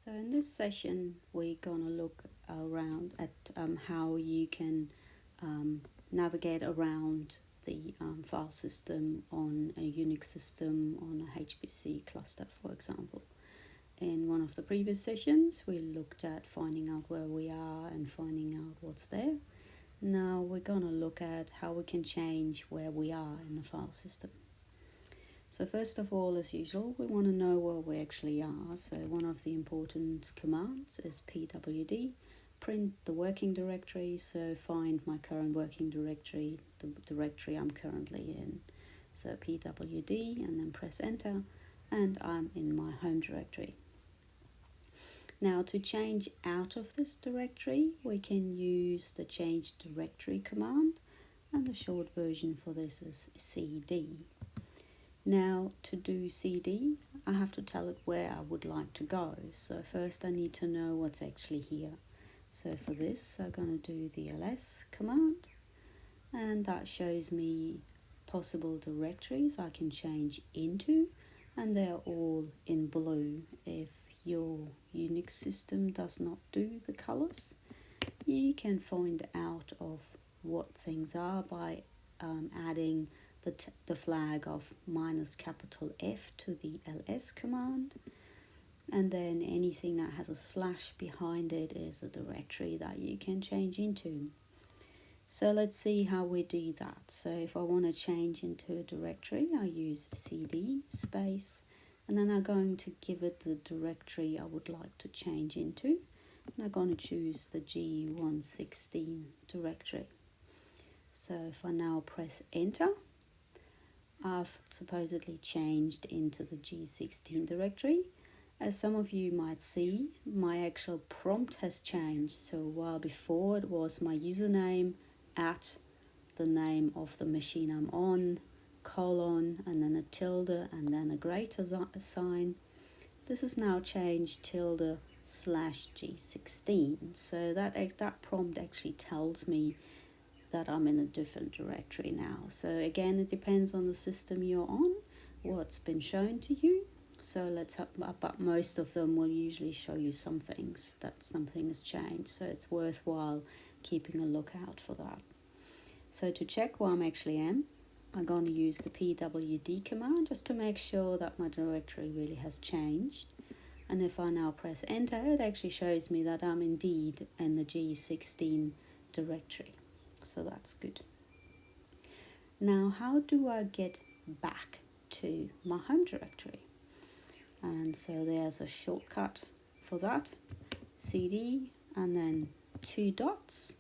So in this session, we're going to look around at how you can navigate around the file system on a Unix system on a HPC cluster, for example. In one of the previous sessions, we looked at finding out where we are and finding out what's there. Now we're going to look at how we can change where we are in the file system. So first of all, as usual, we want to know where we actually are. So one of the important commands is pwd, print the working directory. So find my current working directory, the directory I'm currently in. So pwd and then press enter, and I'm in my home directory. Now to change out of this directory, we can use the change directory command, and the short version for this is cd. Now to do cd, I have to tell it where I would like to go. So first I need to know what's actually here. So for this, I'm going to do the ls command, and that shows me possible directories I can change into, and they're all in blue. If your Unix system does not do the colors, you can find out of what things are by adding the flag of -F to the ls command, and then anything that has a slash behind it is a directory that you can change into. So let's see how we do that. So if I want to change into a directory, I use cd space, and then I'm going to give it the directory I would like to change into, and I'm going to choose the G116 directory. So if I now press enter, I've supposedly changed into the G16 directory. As some of you might see, my actual prompt has changed. So while before it was my username at the name of the machine I'm on, colon, and then a tilde, and then a greater sign, this is now changed tilde / G16. So that prompt actually tells me that I'm in a different directory now. So again, it depends on the system you're on, what's been shown to you. So but most of them will usually show you some things, that something has changed. So it's worthwhile keeping a lookout for that. So to check where I'm actually am, I'm going to use the pwd command just to make sure that my directory really has changed. And if I now press enter, it actually shows me that I'm indeed in the G16 directory. So that's good. Now, how do I get back to my home directory? And so there's a shortcut for that. cd and then 2 dots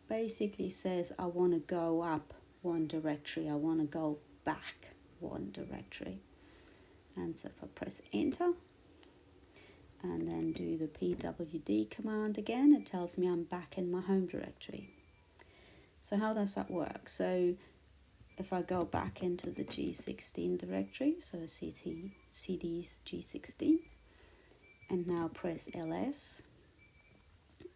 basically says I want to go up one directory, I want to go back one directory. And so if I press enter and then do the pwd command again, it tells me I'm back in my home directory. So how does that work? So if I go back into the G16 directory, so cd's G16, and now press ls,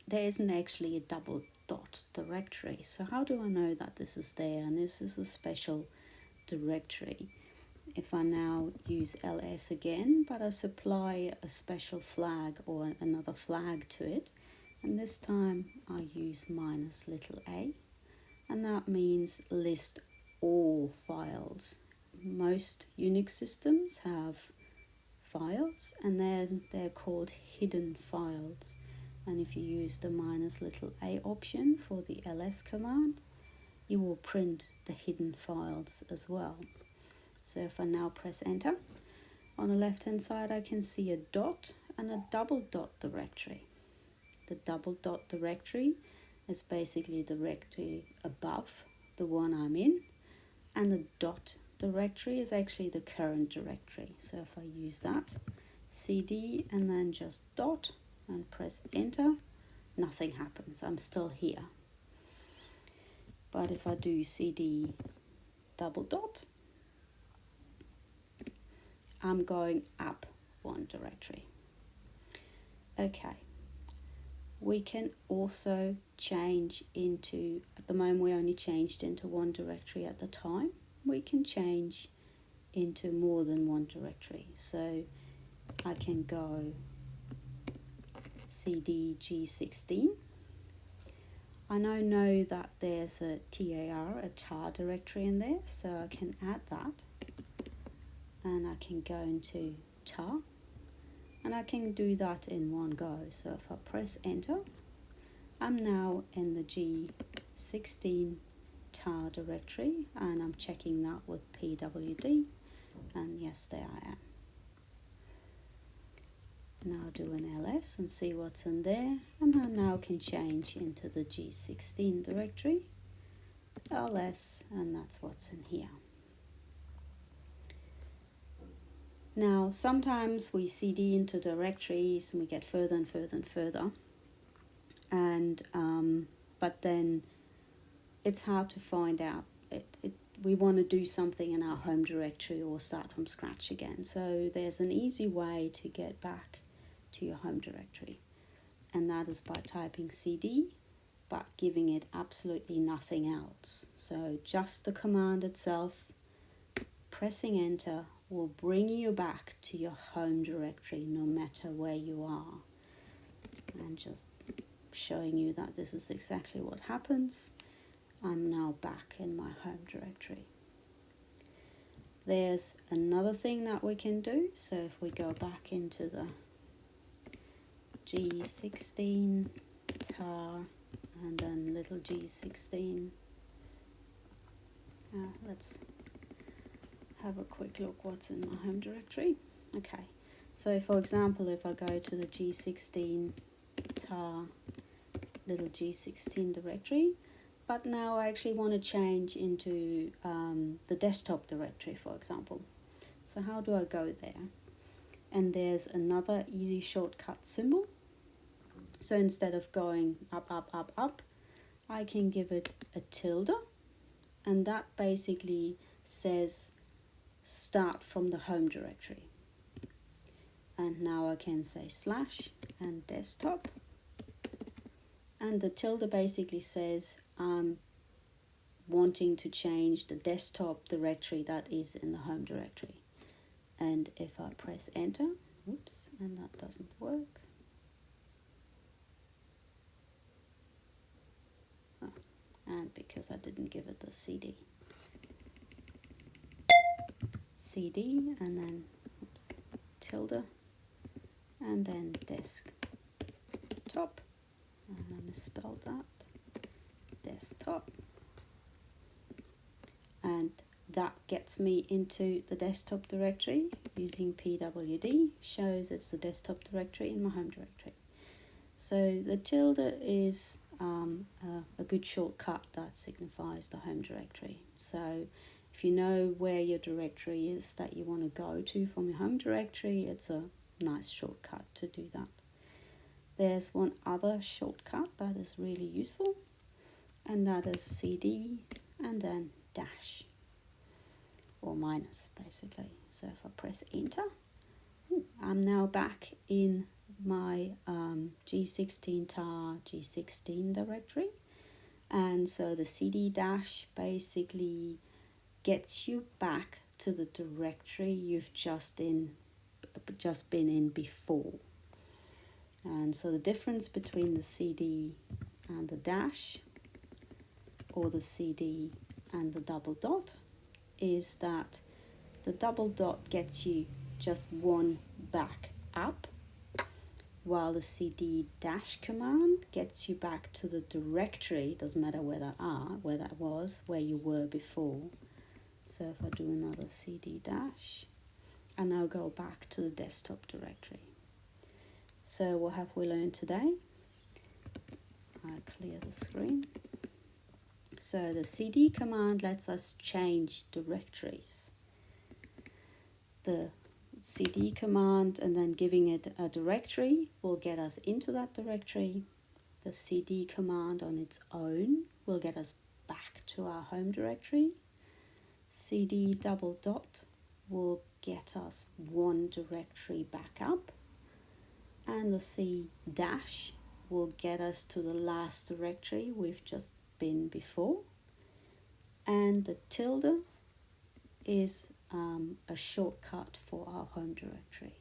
there isn't actually a double dot directory. So how do I know that this is there and this is a special directory? If I now use ls again, but I supply a special flag or another flag to it, and this time I use -a, and that means list all files. Most Unix systems have files, and they're called hidden files. And if you use the -a option for the ls command, you will print the hidden files as well. So if I now press enter, on the left hand side I can see a dot and a double dot directory. The double dot directory is basically the directory above the one I'm in, and the dot directory is actually the current directory. So if I use that, cd and then just dot and press enter, nothing happens. I'm still here. But if I do cd double dot, I'm going up one directory. Okay. We can also change into, at the moment we only changed into one directory at the time, we can change into more than one directory. So I can go cd G16. I now know that there's a tar directory in there, so I can add that, and I can go into tar, and I can do that in one go. So if I press enter, I'm now in the G16 tar directory, and I'm checking that with pwd, and yes, there I am. Now do an ls and see what's in there, and I now can change into the G16 directory, ls, and that's what's in here. Now sometimes we cd into directories and we get further and further and further, and but then it's hard to find out. We want to do something in our home directory or start from scratch again. So there's an easy way to get back to your home directory, and that is by typing cd but giving it absolutely nothing else. So just the command itself, pressing enter will bring you back to your home directory no matter where you are. And just showing you that this is exactly what happens. I'm now back in my home directory. There's another thing that we can do. So if we go back into the G16 tar and then little G16, let's have a quick look what's in my home directory. Okay, so for example, if I go to the G16 tar little G16 directory, but now I actually want to change into the desktop directory, for example. So how do I go there? And there's another easy shortcut symbol. So instead of going up, up, up, up, I can give it a tilde, and that basically says start from the home directory. And now I can say slash and desktop, and the tilde basically says I'm wanting to change the desktop directory that is in the home directory. And if I press enter, oops, and that doesn't work. Oh, and because I didn't give it the CD and then oops, tilde and then desktop, and I misspelled that, desktop, and that gets me into the desktop directory using pwd, shows it's the desktop directory in my home directory. So the tilde is a good shortcut that signifies the home directory. So if you know where your directory is that you want to go to from your home directory, it's a nice shortcut to do that. There's one other shortcut that is really useful, and that is cd and then dash or minus basically. So if I press enter, I'm now back in my G16 tar G16 directory, and so the cd dash basically gets you back to the directory you've just been in before. And so the difference between the cd and the dash, or the cd and the double dot, is that the double dot gets you just one back up, while the cd dash command gets you back to the directory. Doesn't matter where that was, where you were before. So if I do another cd dash, I now go back to the desktop directory. So what have we learned today? I clear the screen. So the cd command lets us change directories. The cd command and then giving it a directory will get us into that directory. The cd command on its own will get us back to our home directory. Cd double dot will get us one directory back up, and the c dash will get us to the last directory we've just been before, and the tilde is a shortcut for our home directory.